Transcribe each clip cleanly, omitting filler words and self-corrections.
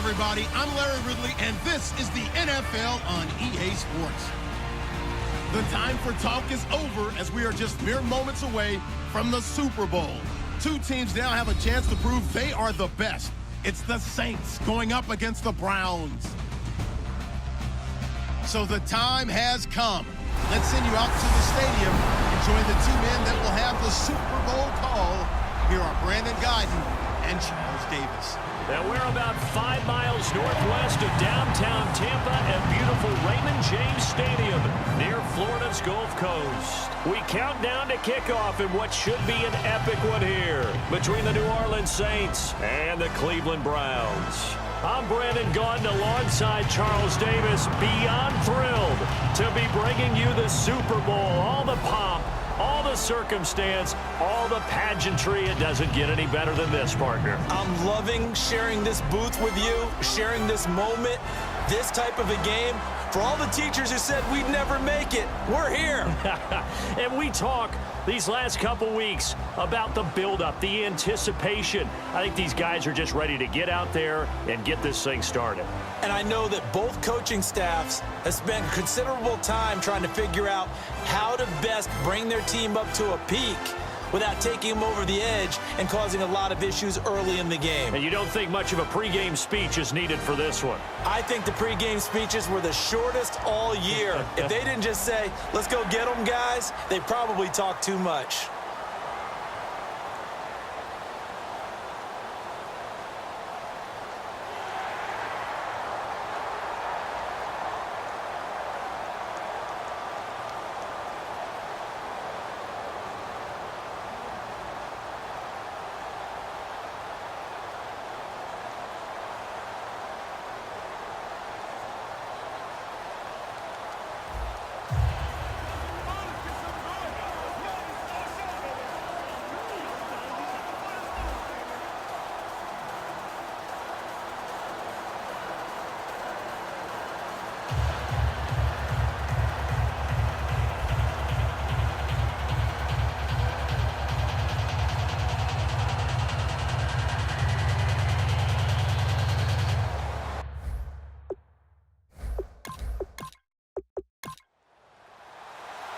everybody. I'm Larry Ridley, and this is the NFL on EA Sports. The time for talk is over as we are just mere moments away from the Super Bowl. Two teams now have a chance to prove they are the best. It's the Saints going up against the Browns. So the time has come. Let's send you out to the stadium and join the two men that will have the Super Bowl call. Here are Brandon Guyton and Charles Davis. Now we're about 5 miles northwest of downtown Tampa at beautiful Raymond James Stadium near Florida's Gulf Coast. We count down to kickoff in what should be an epic one here between the New Orleans Saints and the Cleveland Browns. I'm Brandon Guyton alongside Charles Davis, beyond thrilled to be bringing you the Super Bowl, all the pomp, all the circumstance, all the pageantry. It doesn't get any better than this, partner. I'm loving sharing this booth with you, sharing this moment, this type of a game. For all the teachers who said we'd never make it, we're here. And we talk these last couple weeks about the buildup, the anticipation. I think these guys are just ready to get out there and get this thing started. And I know that both coaching staffs have spent considerable time trying to figure out how to best bring their team up to a peak without taking them over the edge and causing a lot of issues early in the game. And you don't think much of a pregame speech is needed for this one? I think the pregame speeches were the shortest all year. If they didn't just say, let's go get them, guys, they probably talked too much.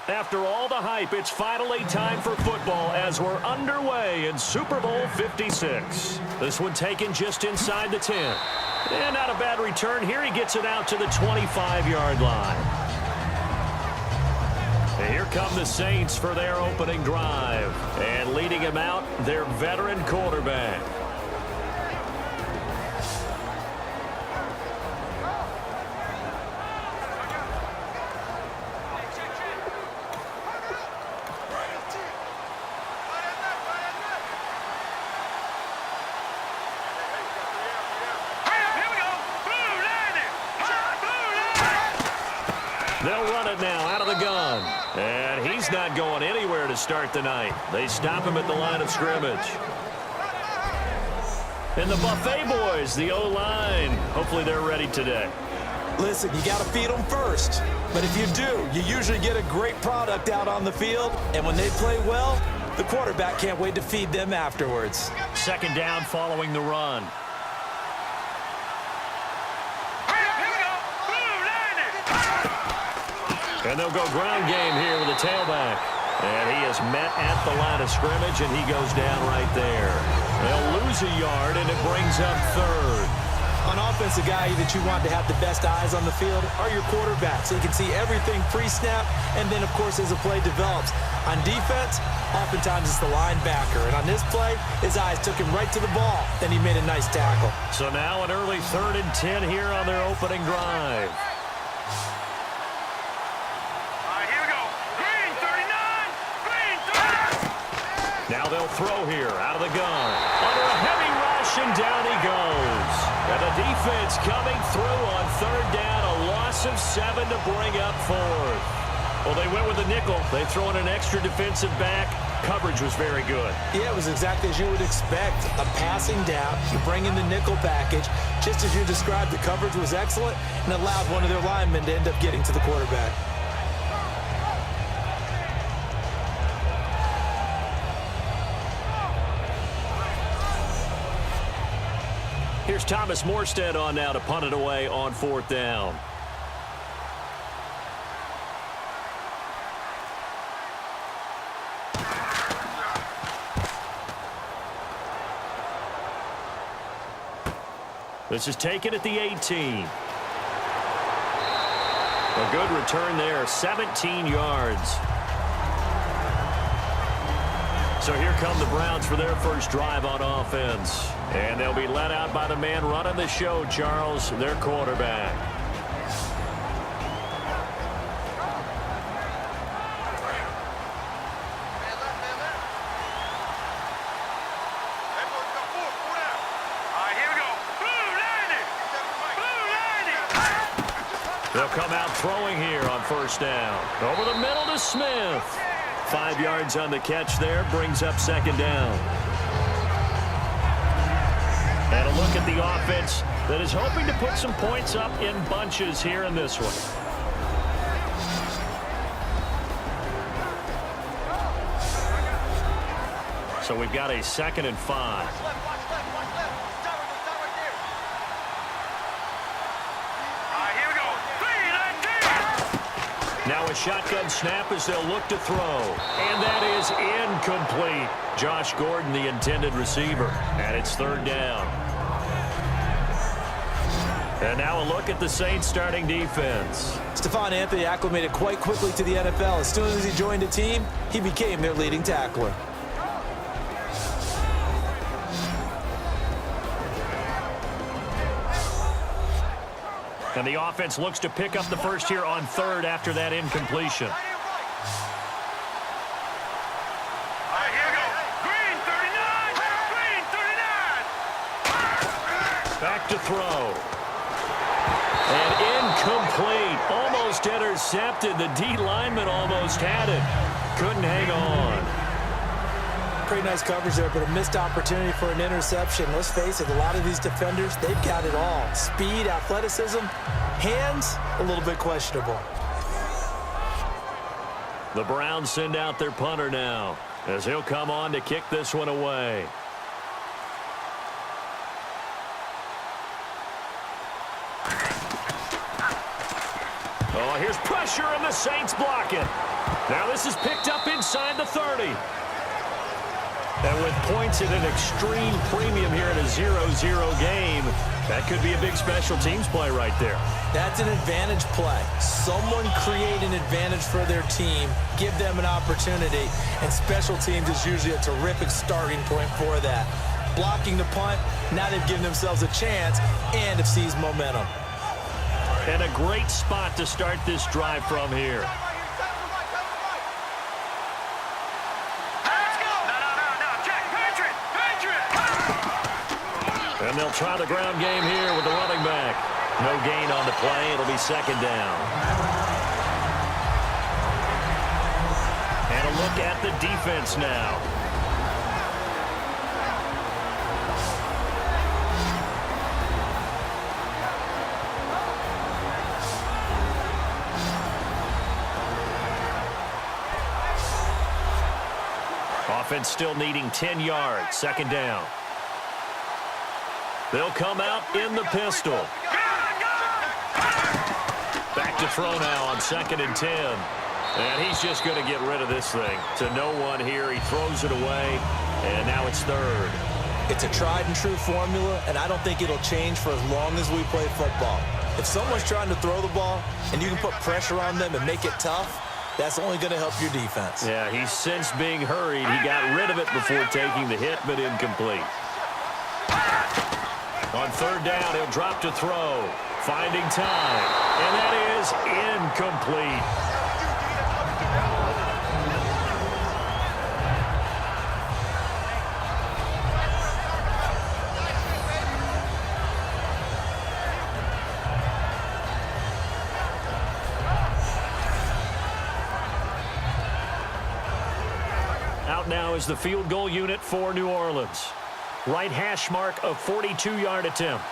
After all the hype, it's finally time for football as we're underway in Super Bowl 56. This one taken just inside the 10. And not a bad return here. He gets it out to the 25-yard line. And here come the Saints for their opening drive. And leading him out, their veteran quarterback. They'll run it now out of the gun. And he's not going anywhere to start the night. They stop him at the line of scrimmage. And the Buffet boys, the O-line, hopefully they're ready today. Listen, you got to feed them first. But if you do, you usually get a great product out on the field. And when they play well, the quarterback can't wait to feed them afterwards. Second down following the run. And they'll go ground game here with a tailback. And he is met at the line of scrimmage, and he goes down right there. They'll lose a yard, and it brings up third. On offense, the guy that you want to have the best eyes on the field are your quarterbacks. So you can see everything pre-snap, and then, of course, as the play develops. On defense, oftentimes it's the linebacker. And on this play, his eyes took him right to the ball. Then he made a nice tackle. So now an early 3rd and 10 here on their opening drive. Now they'll throw here out of the gun. Under a heavy rush, and down he goes. And the defense coming through on 3rd down. A loss of 7 to bring up 4th. Well, they went with a nickel. They throw in an extra defensive back. Coverage was very good. Yeah, it was exactly as you would expect. A passing down. You bring in the nickel package. Just as you described, the coverage was excellent and allowed one of their linemen to end up getting to the quarterback. Here's Thomas Morstead on now to punt it away on 4th down. This is taken at the 18. A good return there, 17 yards. So here come the Browns for their first drive on offense. And they'll be led out by the man running the show, Charles, their quarterback. They'll come out throwing here on 1st down. Over the middle to Smith. 5 yards on the catch there, brings up 2nd down. And a look at the offense that is hoping to put some points up in bunches here in this one. So we've got a 2nd and 5. Now a shotgun snap as they'll look to throw. And that is incomplete. Josh Gordon, the intended receiver. And it's 3rd down. And now a look at the Saints starting defense. Stephon Anthony acclimated quite quickly to the NFL. As soon as he joined the team, he became their leading tackler. And the offense looks to pick up the first here on 3rd after that incompletion. Back to throw. And incomplete. Almost intercepted. The D lineman almost had it. Couldn't hang on. Pretty nice coverage there, but a missed opportunity for an interception. Let's face it, a lot of these defenders, they've got it all. Speed, athleticism, hands, a little bit questionable. The Browns send out their punter now as he'll come on to kick this one away. Oh, here's pressure, and the Saints block it. Now this is picked up inside the 30. And with points at an extreme premium here in a 0-0 game, that could be a big special teams play right there. That's an advantage play. Someone create an advantage for their team, give them an opportunity, and special teams is usually a terrific starting point for that. Blocking the punt, now they've given themselves a chance and have seized momentum. And a great spot to start this drive from here. And they'll try the ground game here with the running back. No gain on the play. It'll be 2nd down. And a look at the defense now. Offense still needing 10 yards. 2nd down. They'll come out in the pistol. Back to throw now on 2nd and 10. And he's just going to get rid of this thing. To no one here. He throws it away. And now it's 3rd. It's a tried and true formula, and I don't think it'll change for as long as we play football. If someone's trying to throw the ball and you can put pressure on them and make it tough, that's only going to help your defense. Yeah, he's since being hurried. He got rid of it before taking the hit, but incomplete. On 3rd down, he'll drop to throw. Finding time. And that is incomplete. Out now is the field goal unit for New Orleans. Right hash mark, a 42-yard attempt.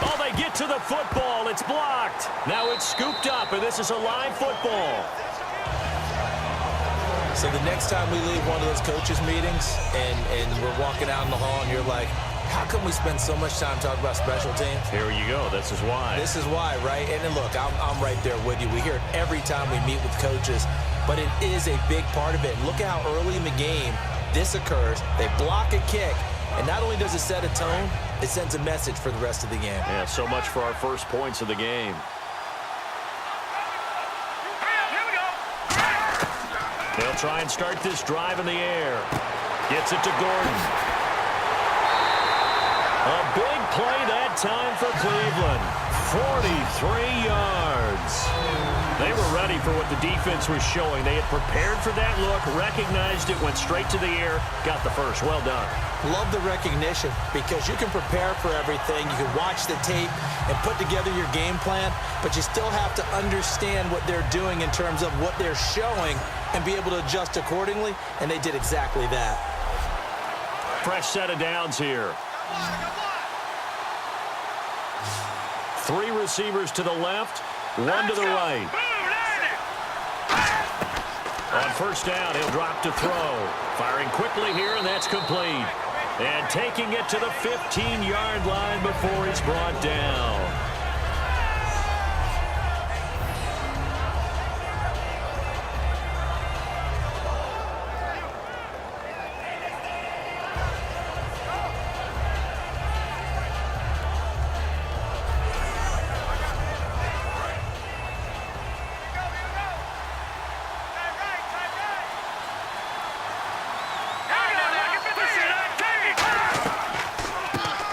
Oh, they get to the football. It's blocked. Now it's scooped up, and this is a live football. So the next time we leave one of those coaches meetings and we're walking out in the hall and you're like, how come we spend so much time talking about special teams? Here you go. This is why. This is why, right? And then look, I'm right there with you. We hear it every time we meet with coaches, but it is a big part of it. Look at how early in the game this occurs. They block a kick, and not only does it set a tone, it sends a message for the rest of the game. Yeah, so much for our first points of the game. They'll try and start this drive in the air. Gets it to Gordon. A big play that time for Cleveland. 43 yards. They were ready for what the defense was showing. They had prepared for that look, recognized it, went straight to the air, got the first. Well done. Love the recognition because you can prepare for everything. You can watch the tape and put together your game plan, but you still have to understand what they're doing in terms of what they're showing and be able to adjust accordingly, and they did exactly that. Fresh set of downs here. 3 receivers to the left, 1 to the right. On first down, he'll drop to throw. Firing quickly here, and that's complete. And taking it to the 15-yard line before he's brought down.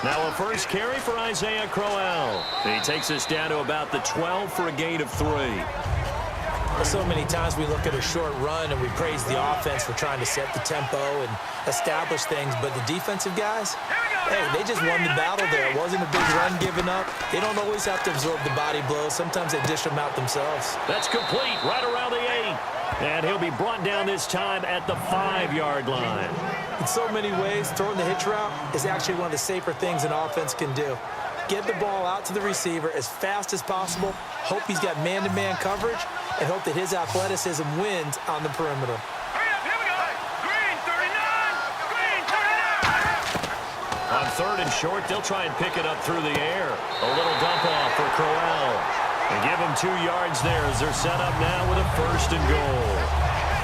Now a first carry for Isaiah Crowell. He takes us down to about the 12 for a gain of 3. So many times we look at a short run and we praise the offense for trying to set the tempo and establish things, but the defensive guys, hey, they just won the battle there. It wasn't a big run given up. They don't always have to absorb the body blows. Sometimes they dish them out themselves. That's complete right around the 8. And he'll be brought down this time at the 5-yard line. In so many ways, throwing the hitch route is actually one of the safer things an offense can do. Get the ball out to the receiver as fast as possible, hope he's got man-to-man coverage, and hope that his athleticism wins on the perimeter. On 3rd and short, they'll try and pick it up through the air. A little dump off for Crowell. And give them 2 yards there as they're set up now with a 1st and goal.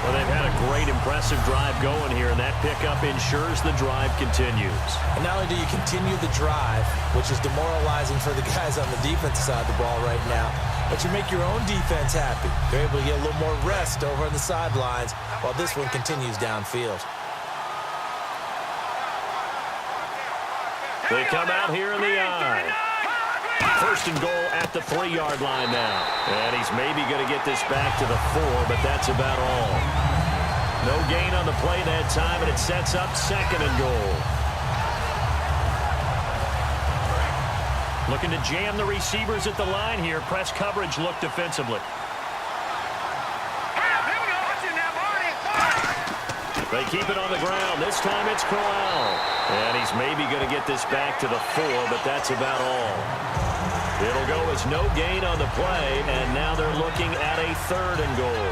Well, they've had a great, impressive drive going here, and that pickup ensures the drive continues. And not only do you continue the drive, which is demoralizing for the guys on the defensive side of the ball right now, but you make your own defense happy. They're able to get a little more rest over on the sidelines while this one continues downfield. They come out here in the eye. 1st and goal at the 3-yard line now. And he's maybe going to get this back to the 4, but that's about all. No gain on the play that time, and it sets up 2nd and goal. Looking to jam the receivers at the line here. Press coverage look defensively. They keep it on the ground. This time it's Crowell. And he's maybe going to get this back to the 4, but that's about all. It'll go as no gain on the play, and now they're looking at a 3rd and goal.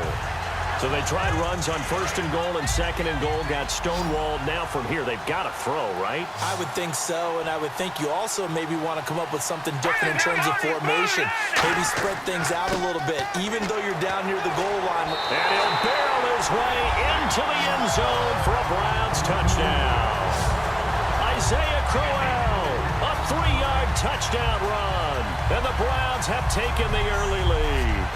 So they tried runs on 1st and goal and 2nd and goal, got stonewalled. Now from here, they've got to throw, right? I would think so, and I would think you also maybe want to come up with something different in terms of formation. Maybe spread things out a little bit, even though you're down near the goal line. And he'll barrel his way into the end zone for a Browns touchdown. Isaiah Crowell, a 3-yard touchdown run. And the Browns have taken the early lead.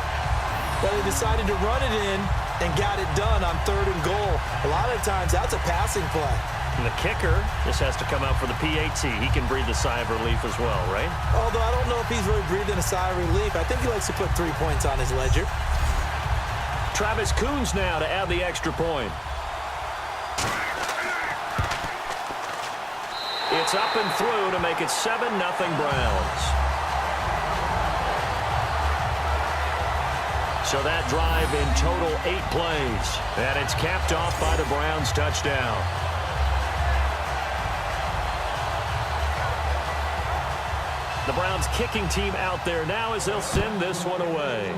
Well, they decided to run it in and got it done on 3rd and goal. A lot of times, that's a passing play. And the kicker just has to come out for the PAT. He can breathe a sigh of relief as well, right? Although I don't know if he's really breathing a sigh of relief. I think he likes to put 3 points on his ledger. Travis Coons now to add the extra point. It's up and through to make it 7-0 Browns. So that drive in total 8 plays. And it's capped off by the Browns touchdown. The Browns kicking team out there now as they'll send this one away.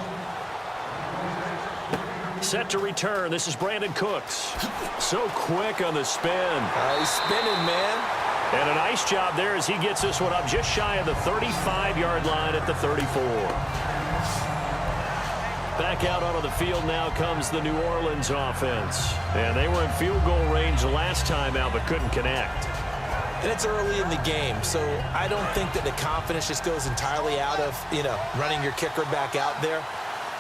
set to return. This is Brandon Cooks. So quick on the spin. He's spinning, man. And a nice job there as he gets this one up just shy of the 35-yard line at the 34. Back out onto the field now comes the New Orleans offense. And they were in field goal range last time out but couldn't connect. And it's early in the game, so I don't think that the confidence just goes entirely out of, running your kicker back out there.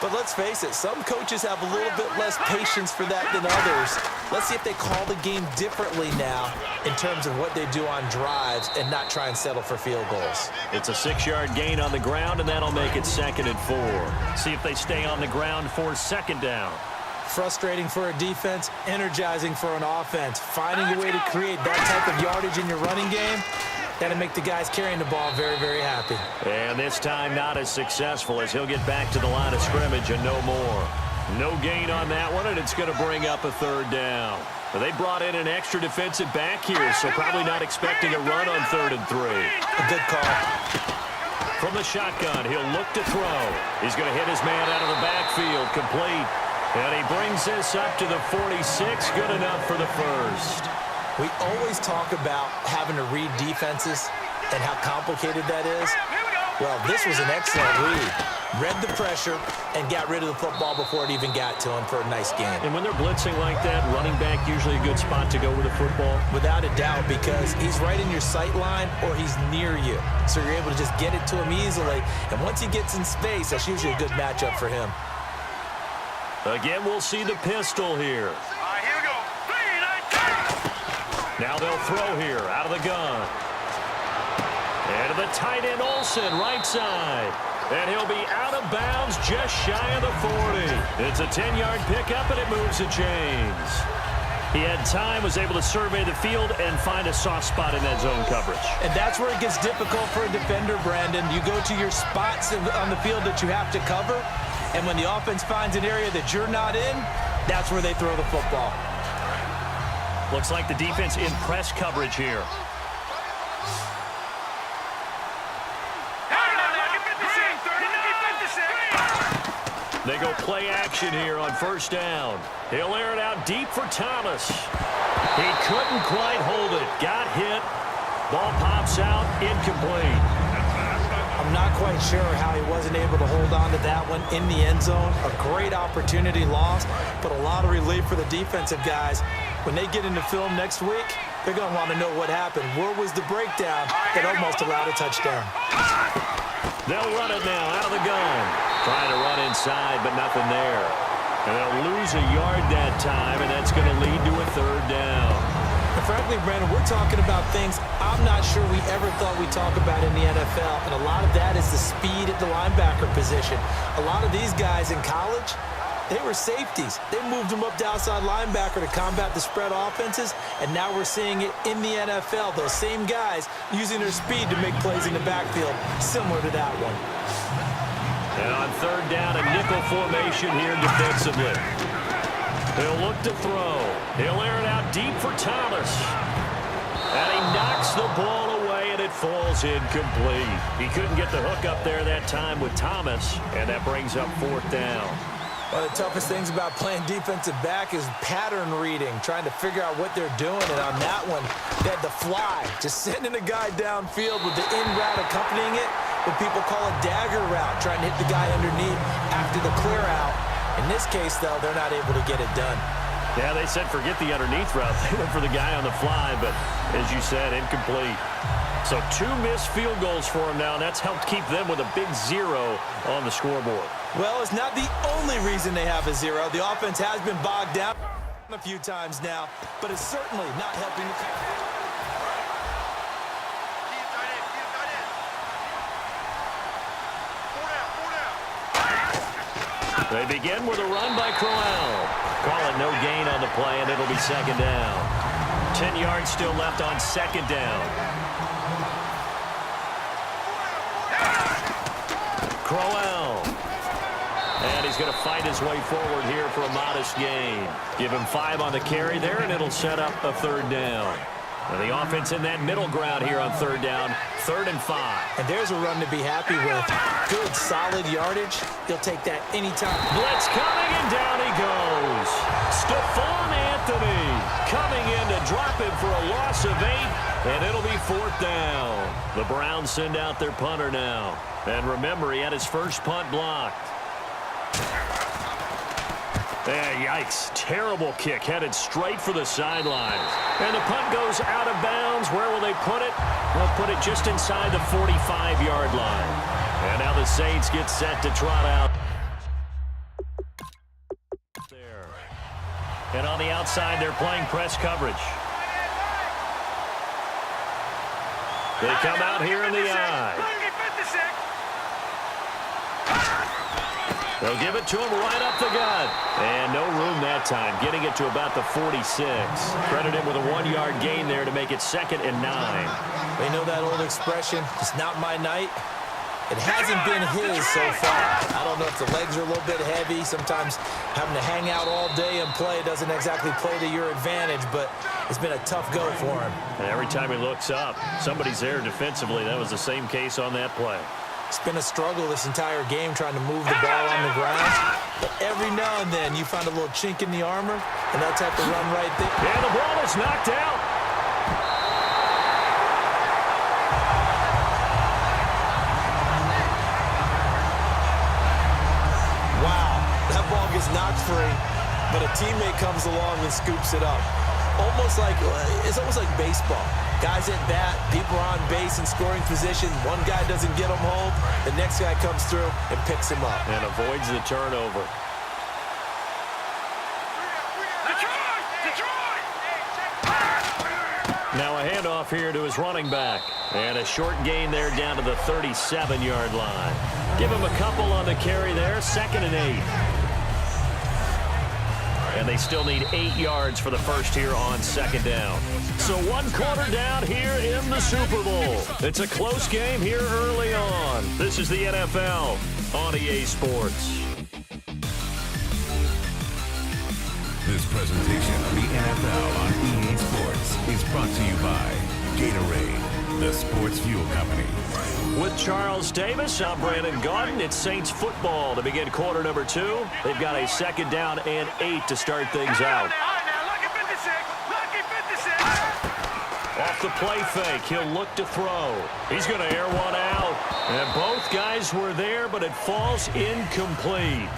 But let's face it, some coaches have a little bit less patience for that than others. Let's see if they call the game differently now in terms of what they do on drives and not try and settle for field goals. It's a 6-yard gain on the ground, and that'll make it 2nd and 4. See if they stay on the ground for 2nd down. Frustrating for a defense, energizing for an offense. Finding a way to create that type of yardage in your running game, that'll make the guys carrying the ball very, very happy. And this time not as successful as he'll get back to the line of scrimmage and no more. No gain on that one, and it's going to bring up a 3rd down. But they brought in an extra defensive back here, so probably not expecting a run on 3rd and 3. A good call. From the shotgun, he'll look to throw. He's going to hit his man out of the backfield, complete. And he brings this up to the 46, good enough for the 1st. We always talk about having to read defenses and how complicated that is. Well, this was an excellent read. Read the pressure and got rid of the football before it even got to him for a nice gain. And when they're blitzing like that, running back usually a good spot to go with the football? Without a doubt, because he's right in your sight line or he's near you. So you're able to just get it to him easily. And once he gets in space, that's usually a good matchup for him. Again, we'll see the pistol here. All right, here we go. 3, 9, 10. Now they'll throw here out of the gun. And to the tight end, Olsen, right side. And he'll be out of bounds just shy of the 40. It's a 10-yard pickup, and it moves the chains. He had time, was able to survey the field and find a soft spot in that zone coverage. And that's where it gets difficult for a defender, Brandon. You go to your spots on the field that you have to cover, and when the offense finds an area that you're not in, that's where they throw the football. Looks like the defense in press coverage here. They go play action here on 1st down. He'll air it out deep for Thomas. He couldn't quite hold it. Got hit. Ball pops out, incomplete. I'm not quite sure how he wasn't able to hold on to that one in the end zone. A great opportunity lost, but a lot of relief for the defensive guys. When they get into film next week, they're going to want to know what happened. Where was the breakdown that almost allowed a touchdown? They'll run it now out of the gun. Trying to run inside, but nothing there. And they'll lose a yard that time, and that's going to lead to a 3rd down. And frankly, Brandon, we're talking about things I'm not sure we ever thought we'd talk about in the NFL, and a lot of that is the speed at the linebacker position. A lot of these guys in college, they were safeties. They moved them up to outside linebacker to combat the spread offenses, and now we're seeing it in the NFL. Those same guys using their speed to make plays in the backfield, similar to that one. And on 3rd down, a nickel formation here defensively. He'll look to throw. He'll air it out deep for Thomas. And he knocks the ball away, and it falls incomplete. He couldn't get the hook up there that time with Thomas, and that brings up 4th down. One of the toughest things about playing defensive back is pattern reading, trying to figure out what they're doing. And on that one, they had the fly, just sending a guy downfield with the in route accompanying it, what people call a dagger route, trying to hit the guy underneath after the clear out. In this case, though, they're not able to get it done. Yeah, they said forget the underneath route. They went for the guy on the fly, but as you said, incomplete. So 2 missed field goals for him now, and that's helped keep them with a big 0 on the scoreboard. Well, it's not the only reason they have a 0. The offense has been bogged down a few times now, but it's certainly not helping the They begin with a run by Crowell. Call it no gain on the play, and it'll be 2nd down. 10 yards still left on 2nd down. Crowell. And he's going to fight his way forward here for a modest gain. Give him 5 on the carry there, and it'll set up a 3rd down. And the offense in that middle ground here on third down, 3rd and 5. And there's a run to be happy with. Good, solid yardage. He'll take that anytime. Blitz coming, and down he goes. Stephon Anthony coming in to drop him for a loss of 8, and it'll be 4th down. The Browns send out their punter now. And remember, he had his first punt blocked. Yikes. Terrible kick headed straight for the sidelines. And the punt goes out of bounds. Where will they put it? They'll put it just inside the 45-yard line. And now the Saints get set to trot out. There. And on the outside, they're playing press coverage. They come out here in the eye. They'll give it to him right up the gut. And no room that time, getting it to about the 46. Credit him with a 1-yard gain there to make it 2nd and 9. They know that old expression, it's not my night. It hasn't been his so far. I don't know if the legs are a little bit heavy. Sometimes having to hang out all day and play doesn't exactly play to your advantage, but it's been a tough go for him. And every time he looks up, somebody's there defensively. That was the same case on that play. It's been a struggle this entire game trying to move the ball on the ground. But every now and then you find a little chink in the armor, and that type of run right there. And the ball is knocked out. Wow, that ball gets knocked free, but a teammate comes along and scoops it up. It's almost like baseball. Guys at bat, people are on base in scoring position. One guy doesn't get him home. The next guy comes through and picks him up. And avoids the turnover. Now a handoff here to his running back. And a short gain there down to the 37-yard line. Give him a couple on the carry there. 2nd and 8. And they still need 8 yards for the first here on 2nd down. So 1 quarter down here in the Super Bowl. It's a close game here early on. This is the NFL on EA Sports. This presentation of the NFL on EA Sports is brought to you by Gatorade, the sports fuel company. With Charles Davis, I'm Brandon Gaudin. It's Saints football to begin quarter number 2. They've got a 2nd down and 8 to start things out. Off the play fake, he'll look to throw. He's going to air one out. And both guys were there, but it falls incomplete.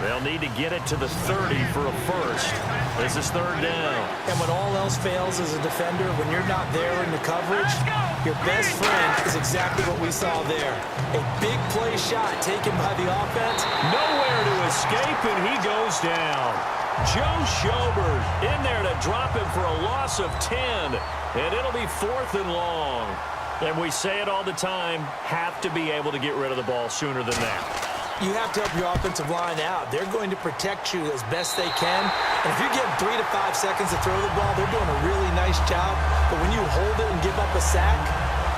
They'll need to get it to the 30 for a first. This is 3rd down. And when all else fails as a defender, when you're not there in the coverage, your best friend is exactly what we saw there. A big play shot taken by the offense. Nowhere to escape, and he goes down. Joe Schobert in there to drop him for a loss of 10. And it'll be 4th and long. And we say it all the time, have to be able to get rid of the ball sooner than that. You have to help your offensive line out. They're going to protect you as best they can. And if you give 3 to 5 seconds to throw the ball, they're doing a really nice job. But when you hold it and give up a sack,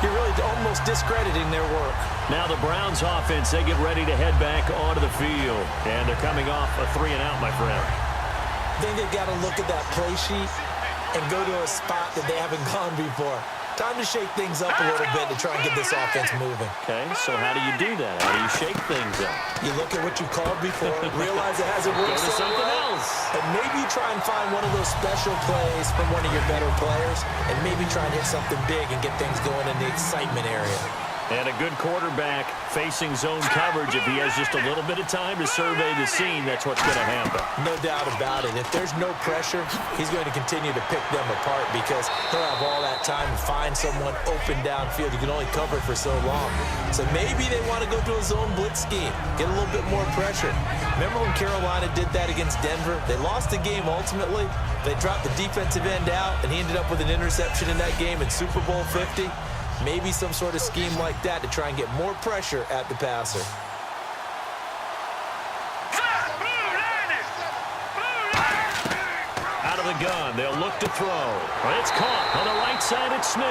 you're really almost discrediting their work. Now the Browns offense, they get ready to head back onto the field. And they're coming off a 3-and-out, my friend. I think they've got to look at that play sheet and go to a spot that they haven't gone before. Time to shake things up a little bit to try and get this offense moving. Okay, so how do you do that? How do you shake things up? You look at what you called before, realize it hasn't worked so something well, else. and maybe try and find one of those special plays from one of your better players, and maybe try and hit something big and get things going in the excitement area. And a good quarterback facing zone coverage. If he has just a little bit of time to survey the scene, that's what's going to happen. No doubt about it. If there's no pressure, he's going to continue to pick them apart because he'll have all that time to find someone open downfield. You can only cover for so long. So maybe they want to go to a zone blitz scheme, get a little bit more pressure. Remember when Carolina did that against Denver? They lost the game ultimately. They dropped the defensive end out, and he ended up with an interception in that game in Super Bowl 50. Maybe some sort of scheme like that to try and get more pressure at the passer. Out of the gun, they'll look to throw. It's caught on the right side at Smith.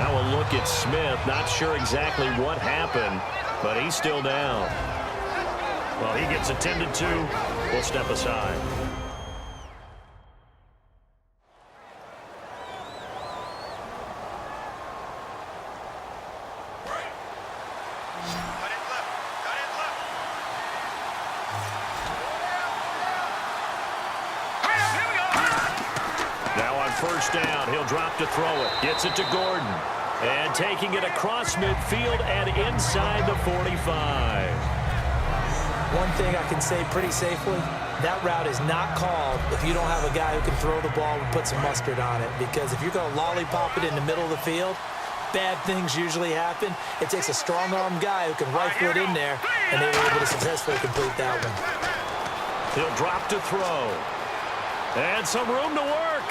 Now we'll look at Smith. Not sure exactly what happened, but he's still down. Well, he gets attended to. We'll step aside. Now on first down, he'll drop to throw it. Gets it to Gordon. And taking it across midfield and inside the 45. One thing I can say pretty safely, that route is not called if you don't have a guy who can throw the ball and put some mustard on it. Because if you're going to lollipop it in the middle of the field, bad things usually happen. It takes a strong-arm guy who can rifle it in there, and they were able to successfully complete that one. He'll drop to throw. And some room to work.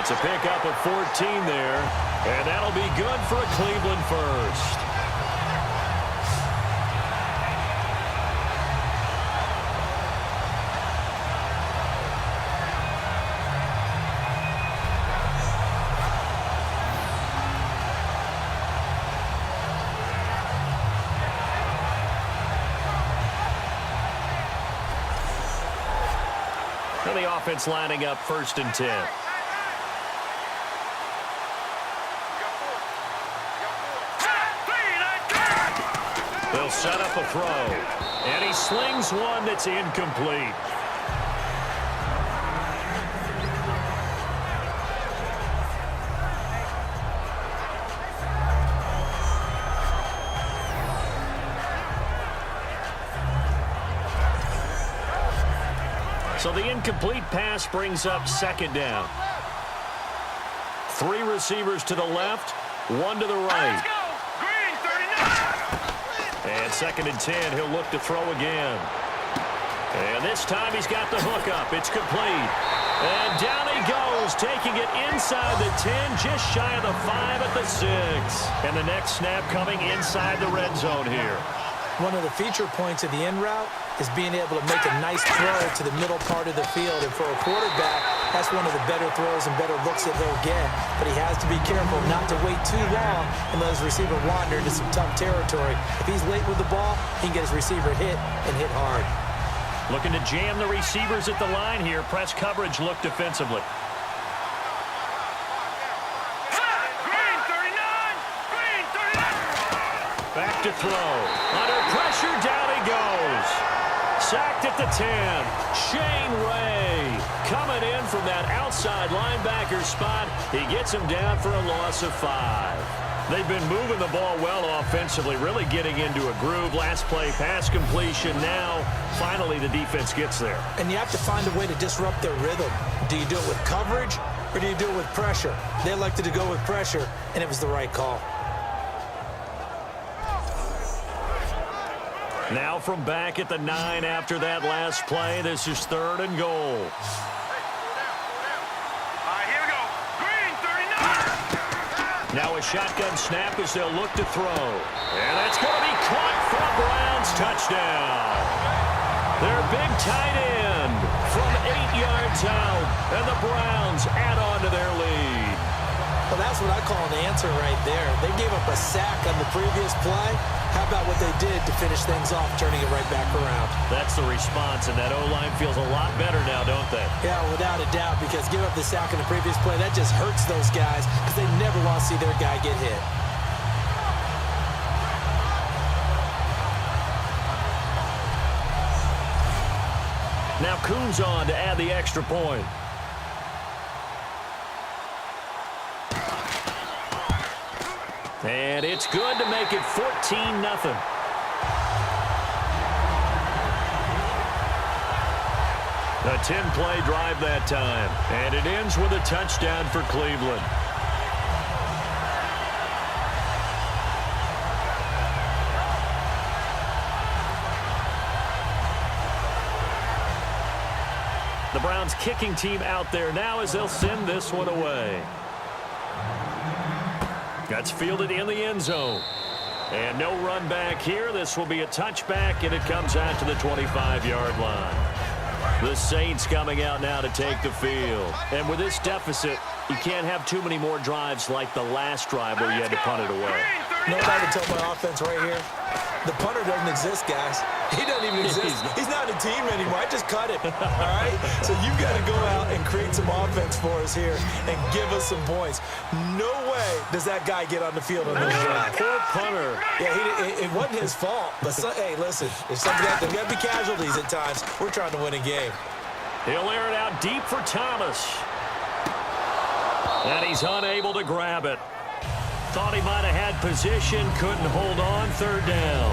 It's a pickup of 14 there, and that'll be good for a Cleveland first. And the offense lining up 1st and 10. They'll set up a throw. And he slings one that's incomplete. So the incomplete pass brings up 2nd down. 3 receivers to the left, 1 to the right. And 2nd and 10, he'll look to throw again. And this time he's got the hook up. It's complete. And down he goes, taking it inside the 10, just shy of the 5 at the 6. And the next snap coming inside the red zone here. One of the feature points of the in route is being able to make a nice throw to the middle part of the field. And for a quarterback, that's one of the better throws and better looks that he'll get. But he has to be careful not to wait too long and let his receiver wander into some tough territory. If he's late with the ball, he can get his receiver hit and hit hard. Looking to jam the receivers at the line here. Press coverage look defensively. Back to throw. Under pressure, down he goes. Sacked at the 10. Shane Ray coming in from that outside linebacker spot. He gets him down for a loss of 5. They've been moving the ball well offensively, really getting into a groove. Last play, pass completion. Now, finally, the defense gets there. And you have to find a way to disrupt their rhythm. Do you do it with coverage or do you do it with pressure? They elected to go with pressure, and it was the right call. Now from back at the 9 after that last play, this is 3rd and goal. Here we go. Green, 39. Now a shotgun snap as they'll look to throw. And that's going to be caught for a Browns touchdown. Their big tight end from 8 yards out. And the Browns add on to their lead. Well, that's what I call an answer right there. They gave up a sack on the previous play. How about what they did to finish things off, turning it right back around? That's the response, and that O-line feels a lot better now, don't they? Yeah, without a doubt, because give up the sack in the previous play, that just hurts those guys because they never want to see their guy get hit. Now Coons on to add the extra point. And it's good to make it 14-0. A 10-play drive that time. And it ends with a touchdown for Cleveland. The Browns kicking team out there now as they'll send this one away. That's fielded in the end zone. And no run back here. This will be a touchback, and it comes out to the 25-yard line. The Saints coming out now to take the field. And with this deficit, you can't have too many more drives like the last drive where you had to punt it away. You know what I would tell my offense right here? The punter doesn't exist, guys. He doesn't even exist. He's not a team anymore. I just cut him, all right? So you've got to go out and create some offense for us here and give us some points. No way does that guy get on the field on this drive. Poor punter. Yeah, it wasn't his fault. But, hey, listen, there's got to be casualties at times. We're trying to win a game. He'll air it out deep for Thomas. And he's unable to grab it. Thought he might have had position, couldn't hold on, third down.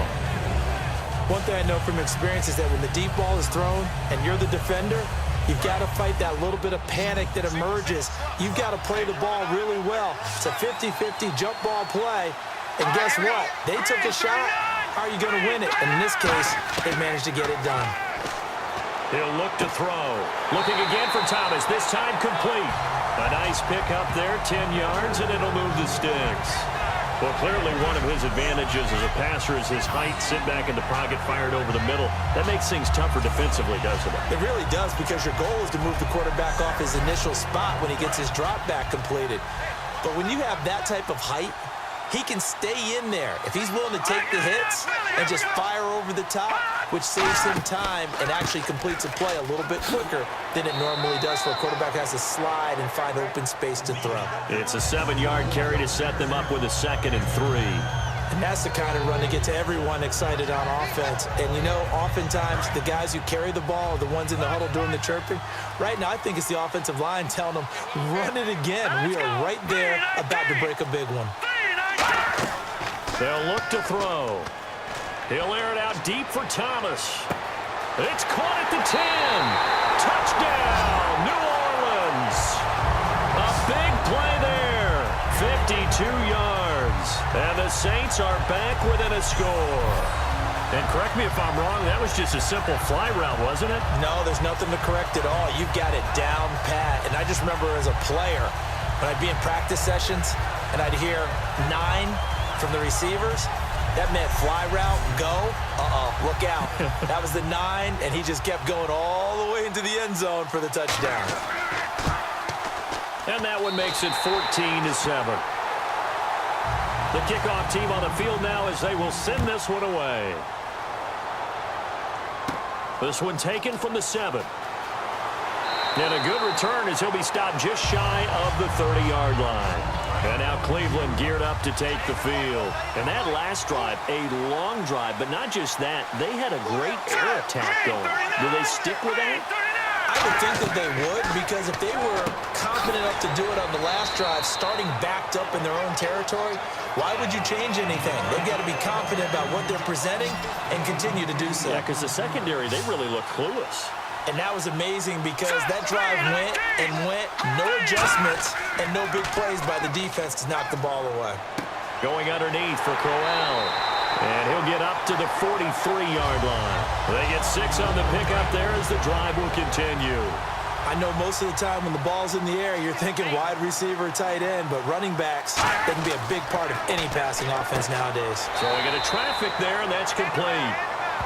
One thing I know from experience is that when the deep ball is thrown and you're the defender, you've got to fight that little bit of panic that emerges. You've got to play the ball really well. It's a 50-50 jump ball play. And guess what? They took a shot. How are you going to win it? And in this case, they managed to get it done. He'll look to throw. Looking again for Thomas, this time complete. A nice pick up there, 10 yards, and it'll move the sticks. Well, clearly one of his advantages as a passer is his height. Sit back in the pocket, fired over the middle. That makes things tougher defensively, doesn't it? It really does, because your goal is to move the quarterback off his initial spot when he gets his drop back completed. But when you have that type of height, he can stay in there if he's willing to take the hits and just fire over the top, which saves him time and actually completes a play a little bit quicker than it normally does for a quarterback who has to slide and find open space to throw. It's a 7-yard carry to set them up with a 2nd and 3. And that's the kind of run to get to everyone excited on offense. And, you know, oftentimes the guys who carry the ball are the ones in the huddle doing the chirping. Right now, I think it's the offensive line telling them, run it again. We are right there about to break a big one. They'll look to throw. He'll air it out deep for Thomas. It's caught at the 10. Touchdown, New Orleans. A big play there. 52 yards. And the Saints are back within a score. And correct me if I'm wrong, that was just a simple fly route, wasn't it? No, there's nothing to correct at all. You've got it down pat. And I just remember as a player, when I'd be in practice sessions and I'd hear 9 from the receivers, that meant fly route, go, look out. That was the 9, and he just kept going all the way into the end zone for the touchdown. And that one makes it 14-7. The kickoff team on the field now as they will send this one away. This one taken from the 7. And a good return as he'll be stopped just shy of the 30-yard line. And now Cleveland geared up to take the field. And that last drive, a long drive, but not just that. They had a great air attack going. Will they stick with that? I would think that they would, because if they were confident enough to do it on the last drive, starting backed up in their own territory, why would you change anything? They've got to be confident about what they're presenting and continue to do so. Yeah, because the secondary, they really look clueless. And that was amazing because that drive went and went, no adjustments, and no big plays by the defense to knock the ball away. Going underneath for Crowell. And he'll get up to the 43-yard line. They get 6 on the pickup there as the drive will continue. I know most of the time when the ball's in the air, you're thinking wide receiver, tight end, but running backs, they can be a big part of any passing offense nowadays. So we get a traffic there, and that's complete.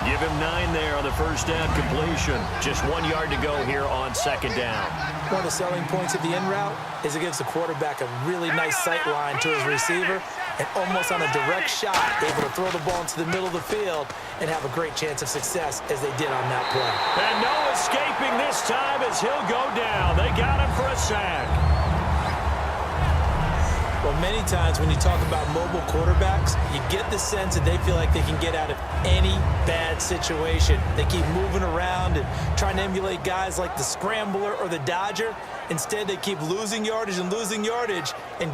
Give him 9 there on the first down completion. Just 1 yard to go here on 2nd down. One of the selling points of the in route is it gives the quarterback a really nice sight line to his receiver and almost on a direct shot, able to throw the ball into the middle of the field and have a great chance of success as they did on that play. And no escaping this time as he'll go down. They got him for a sack. Well, many times when you talk about mobile quarterbacks, you get the sense that they feel like they can get out of any bad situation. They keep moving around and trying to emulate guys like the Scrambler or the Dodger. Instead, they keep losing yardage and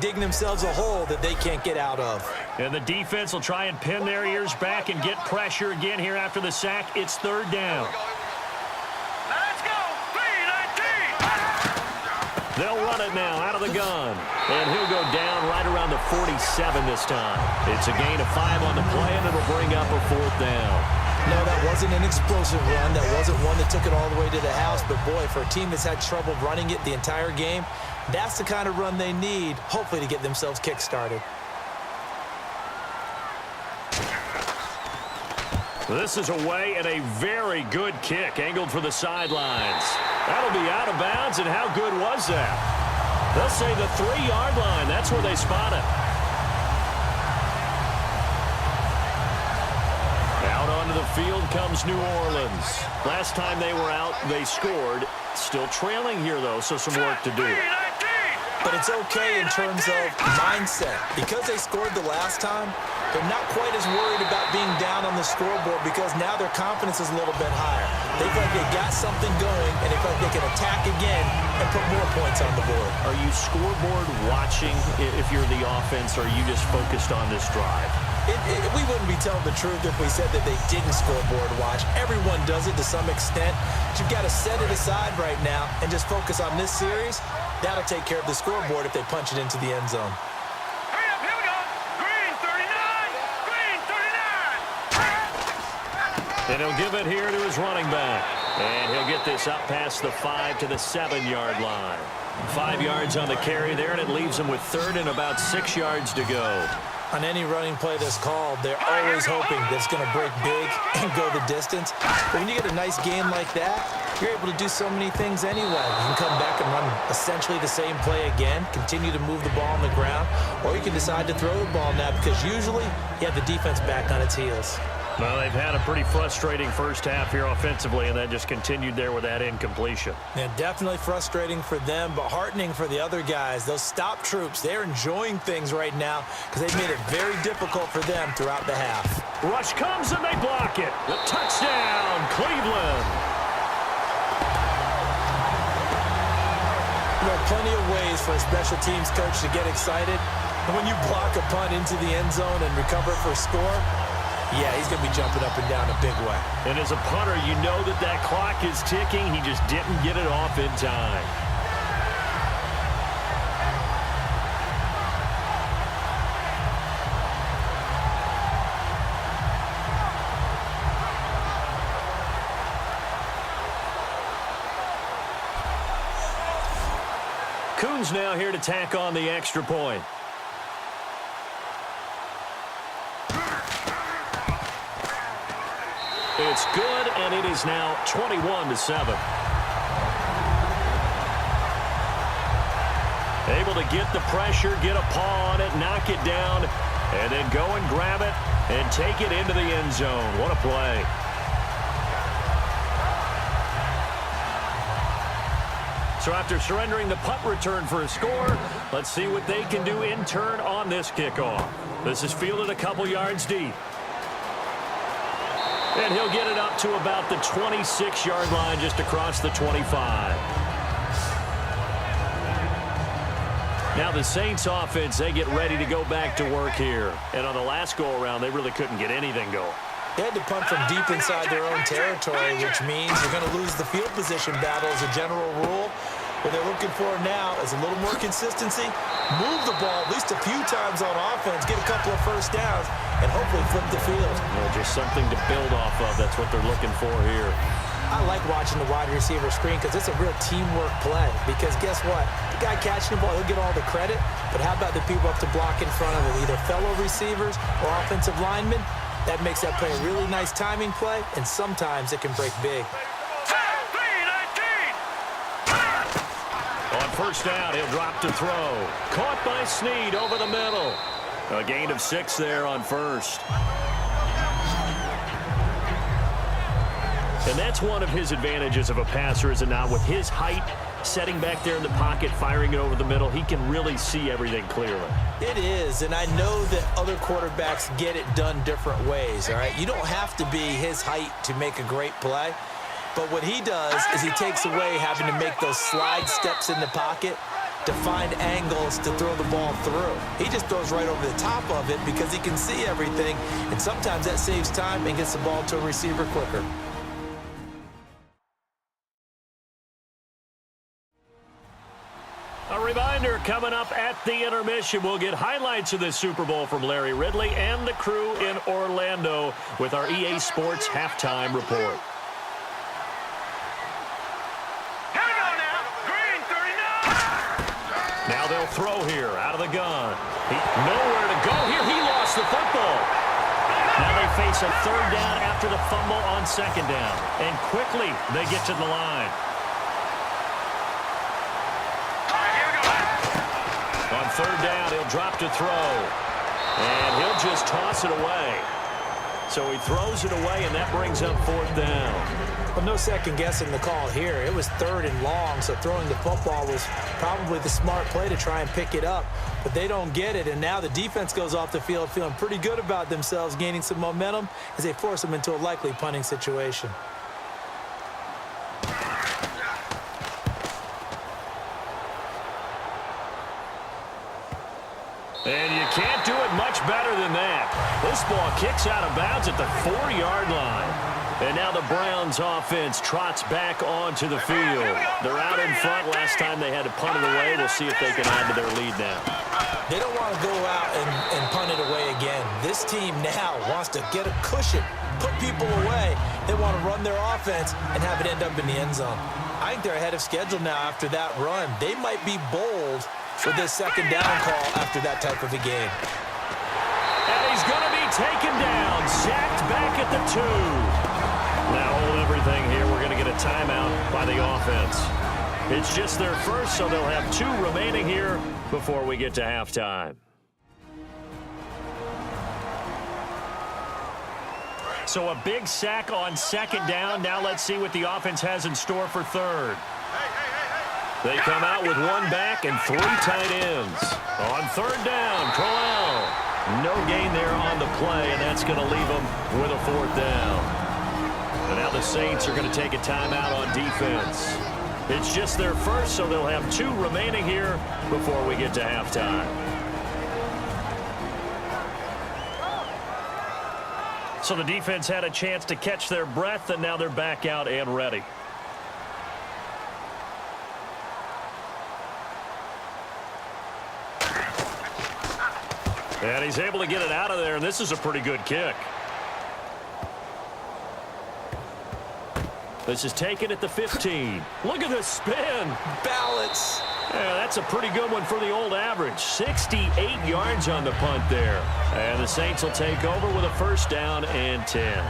digging themselves a hole that they can't get out of. And the defense will try and pin their ears back and get pressure again here after the sack. It's 3rd down. Let's go. 3-19. They'll run it now out of the gun. And he'll go down right around the 47 this time. It's a gain of 5 on the play, and it'll bring up a 4th down. No, that wasn't an explosive run. That wasn't one that took it all the way to the house. But, boy, for a team that's had trouble running it the entire game, that's the kind of run they need, hopefully, to get themselves kick-started. This is away and a very good kick, angled for the sidelines. That'll be out of bounds, and how good was that? They'll say the 3-yard line. That's where they spot it. field comes New Orleans. Last time they were out, they scored. Still trailing here, though, so some work to do. But it's okay in terms of mindset. Because they scored the last time, they're not quite as worried about being down on the scoreboard because now their confidence is a little bit higher. They feel like they got something going, and they feel like they can attack again and put more points on the board. Are you scoreboard watching if you're the offense, or are you just focused on this drive? We wouldn't be telling the truth if we said that they didn't scoreboard watch. Everyone does it to some extent. But you've got to set it aside right now and just focus on this series. That'll take care of the scoreboard if they punch it into the end zone. Hurry up, here we go. Green 39. Green 39. And he'll give it here to his running back. And he'll get this up past the 5 to the 7-yard line. 5 yards on the carry there, and it leaves him with third and about 6 yards to go. On any running play that's called, they're always hoping that it's going to break big and go the distance. But when you get a nice game like that, you're able to do so many things anyway. You can come back and run essentially the same play again, continue to move the ball on the ground, or you can decide to throw the ball now because usually you have the defense back on its heels. Well, they've had a pretty frustrating first half here offensively, and that just continued there with that incompletion. Yeah, definitely frustrating for them, but heartening for the other guys. Those stop troops, they're enjoying things right now because they've made it very difficult for them throughout the half. Rush comes and they block it. The touchdown, Cleveland. There are plenty of ways for a special teams coach to get excited. And when you block a punt into the end zone and recover for a score, yeah, he's going to be jumping up and down a big way. And as a punter, you know that that clock is ticking. He just didn't get it off in time. Coons now here to tack on the extra point. It's good, and it is now 21-7. Able to get the pressure, get a paw on it, knock it down, and then go and grab it and take it into the end zone. What a play. So after surrendering the punt return for a score, let's see what they can do in turn on this kickoff. This is fielded a couple yards deep. And he'll get it up to about the 26-yard line, just across the 25. Now the Saints offense, they get ready to go back to work here. And on the last go-around, they really couldn't get anything going. They had to punt from deep inside their own territory, which means you're going to lose the field position battle as a general rule. What they're looking for now is a little more consistency, move the ball at least a few times on offense, get a couple of first downs, and hopefully flip the field. Well, just something to build off of. That's what they're looking for here. I like watching the wide receiver screen because it's a real teamwork play. Because guess what? The guy catching the ball, he'll get all the credit. But how about the people up to block in front of him, either fellow receivers or offensive linemen? That makes that play a really nice timing play, and sometimes it can break big. On first down, he'll drop to throw. Caught by Snead over the middle. A gain of 6 there on first. And that's one of his advantages of a passer, is it not? With his height, setting back there in the pocket, firing it over the middle, he can really see everything clearly. It is, and I know that other quarterbacks get it done different ways, all right? You don't have to be his height to make a great play. But what he does is he takes away having to make those slide steps in the pocket to find angles to throw the ball through. He just throws right over the top of it because he can see everything, and sometimes that saves time and gets the ball to a receiver quicker. A reminder, coming up at the intermission, we'll get highlights of this Super Bowl from Larry Ridley and the crew in Orlando with our EA Sports Halftime Report. Now they'll throw here out of the gun. Nowhere to go here. He lost the football. Now they face a third down after the fumble on second down. And quickly they get to the line. On third down, he'll drop to throw. And he'll just toss it away. So he throws it away, and that brings up 4th down. Well, no second guessing the call here. It was 3rd and long, so throwing the football was probably the smart play to try and pick it up. But they don't get it, and now the defense goes off the field feeling pretty good about themselves, gaining some momentum as they force them into a likely punting situation. And you can't do it much better than that. This ball kicks out of bounds at the 4-yard line. And now the Browns offense trots back onto the field. They're out in front. Last time they had to punt it away. We'll see if they can add to their lead now. They don't want to go out and punt it away again. This team now wants to get a cushion, put people away. They want to run their offense and have it end up in the end zone. I think they're ahead of schedule now after that run. They might be bold for this 2nd down call after that type of a game. And he's going to be taken down, sacked back at the 2. Now hold everything here. We're going to get a timeout by the offense. It's just their first, so they'll have 2 remaining here before we get to halftime. So a big sack on 2nd down. Now let's see what the offense has in store for 3rd. They come out with 1 back and 3 tight ends. On 3rd down, Crowell. No gain there on the play, and that's going to leave them with a 4th down. And now the Saints are going to take a timeout on defense. It's just their first, so they'll have 2 remaining here before we get to halftime. So the defense had a chance to catch their breath, and now they're back out and ready. And he's able to get it out of there, and this is a pretty good kick. This is taken at the 15. Look at this spin. Balance. Yeah, that's a pretty good one for the old average. 68 yards on the punt there. And the Saints will take over with a 1st down and 10.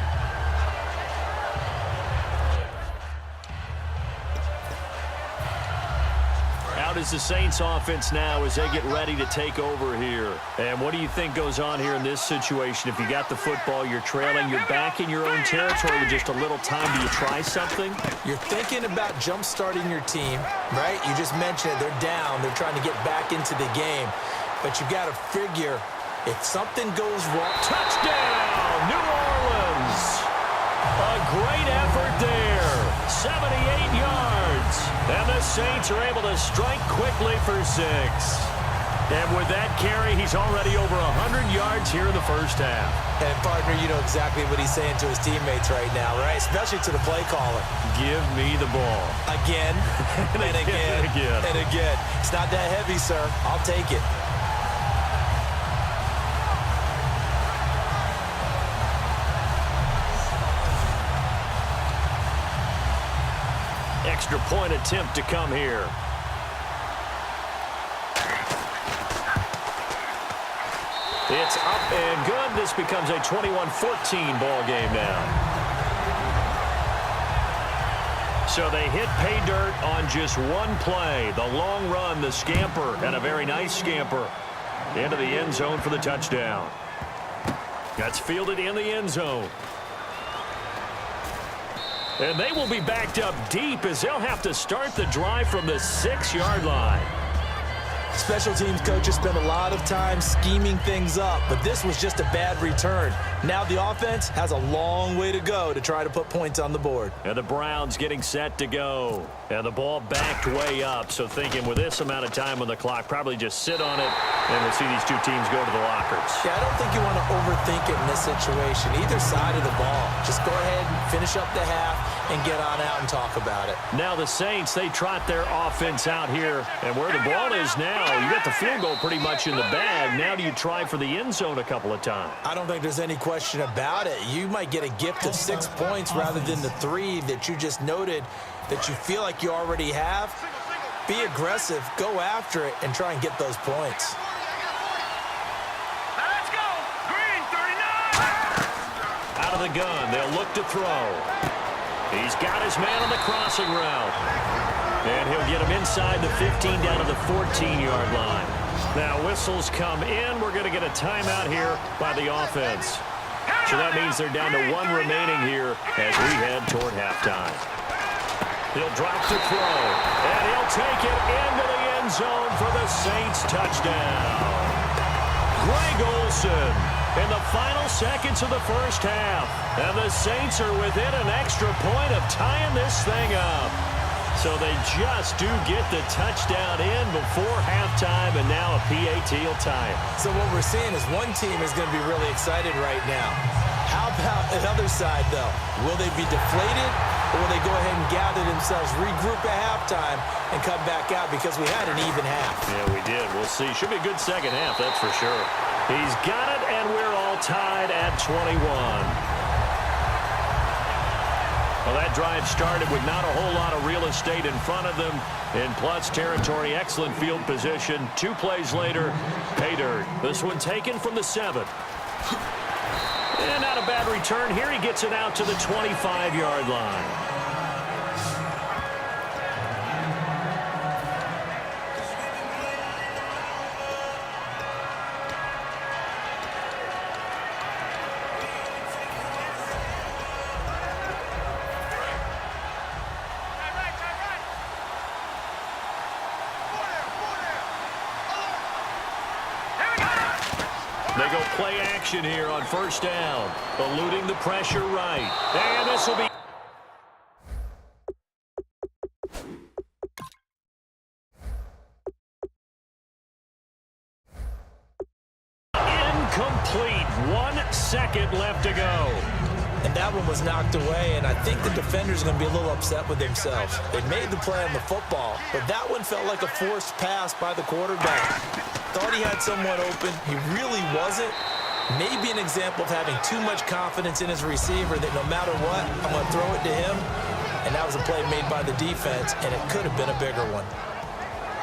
Out is the Saints offense now as they get ready to take over here. And what do you think goes on here in this situation? If you got the football, you're trailing, you're back in your own territory with just a little time. Do you try something? You're thinking about jump-starting your team, right? You just mentioned it. They're down. They're trying to get back into the game. But you've got to figure if something goes wrong. Touchdown, New Orleans. A great effort there. 78 yards. And the Saints are able to strike quickly for 6. And with that carry, he's already over 100 yards here in the first half. And, partner, you know exactly what he's saying to his teammates right now, right? Especially to the play caller. Give me the ball. Again, and again, and again. It's not that heavy, sir. I'll take it. Extra point attempt to come here. It's up and good. This becomes a 21-14 ball game now. So they hit pay dirt on just 1 play. The long run, the scamper, and a very nice scamper into the end zone for the touchdown. That's fielded in the end zone. And they will be backed up deep as they'll have to start the drive from the 6-yard line. Special teams coaches spend a lot of time scheming things up, but this was just a bad return. Now the offense has a long way to go to try to put points on the board. And the Browns getting set to go. And the ball backed way up, so thinking with this amount of time on the clock, probably just sit on it, and we'll see these 2 teams go to the lockers. Yeah, I don't think you want to overthink it in this situation, either side of the ball. Just go ahead and finish up the half and get on out and talk about it. Now the Saints, they trot their offense out here, and where the ball is now, you got the field goal pretty much in the bag. Now do you try for the end zone a couple of times? I don't think there's any question about it. You might get a gift of 6 points rather than the 3 that you just noted that you feel like you already have. Be aggressive, go after it, and try and get those points. Let's go. Green, 39. Out of the gun, they'll look to throw. He's got his man on the crossing route. And he'll get him inside the 15 down to the 14-yard line. Now whistles come in. We're going to get a timeout here by the offense. So that means they're down to 1 remaining here as we head toward halftime. He'll drop to throw, and he'll take it into the end zone for the Saints touchdown. Greg Olsen in the final seconds of the first half. And the Saints are within an extra point of tying this thing up. So they just do get the touchdown in before halftime, and now a PAT will tie it. So what we're seeing is one team is going to be really excited right now. How about the other side, though? Will they be deflated, or will they go ahead and gather themselves, regroup at halftime, and come back out because we had an even half? Yeah, we did. We'll see. Should be a good second half, that's for sure. He's got it, and we're all tied at 21. Well, that drive started with not a whole lot of real estate in front of them. In plus territory, excellent field position. 2 plays later, pay dirt. This one taken from the 7. And not a bad return here. He gets it out to the 25-yard line. They go play action here on first down, eluding the pressure right. And this will be incomplete. 1 second left to go. And that one was knocked away, and I think the defender's going to be a little upset with themselves. They made the play on the football, but that one felt like a forced pass by the quarterback. Thought he had someone open. He really wasn't. Maybe an example of having too much confidence in his receiver that no matter what, I'm going to throw it to him. And that was a play made by the defense, and it could have been a bigger one.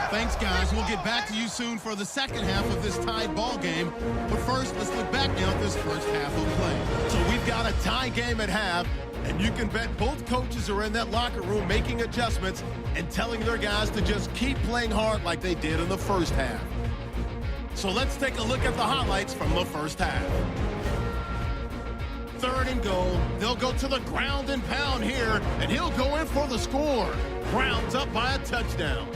Thanks, guys. We'll get back to you soon for the second half of this tied ball game. But first, let's look back now at this first half of play. So we've got a tie game at half, and you can bet both coaches are in that locker room making adjustments and telling their guys to just keep playing hard like they did in the first half. So let's take a look at the highlights from the first half. 3rd and goal. They'll go to the ground and pound here, and he'll go in for the score. Browns up by a touchdown.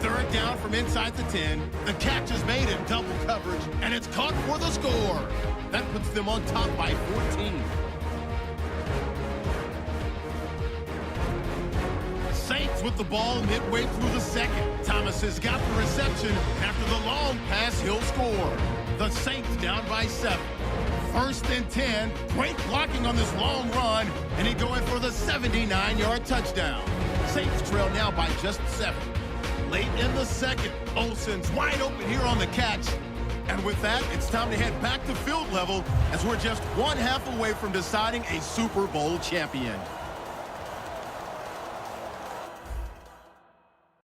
3rd down from inside the 10. The catch is made in double coverage, and it's caught for the score. That puts them on top by 14. Saints with the ball midway through the second. Thomas has got the reception. After the long pass, he'll score. The Saints down by 7. 1st and 10. Great blocking on this long run, and he going for the 79-yard touchdown. Saints trail now by just 7. Late in the second, Olsen's wide open here on the catch. And with that, it's time to head back to field level as we're just 1 half away from deciding a Super Bowl champion.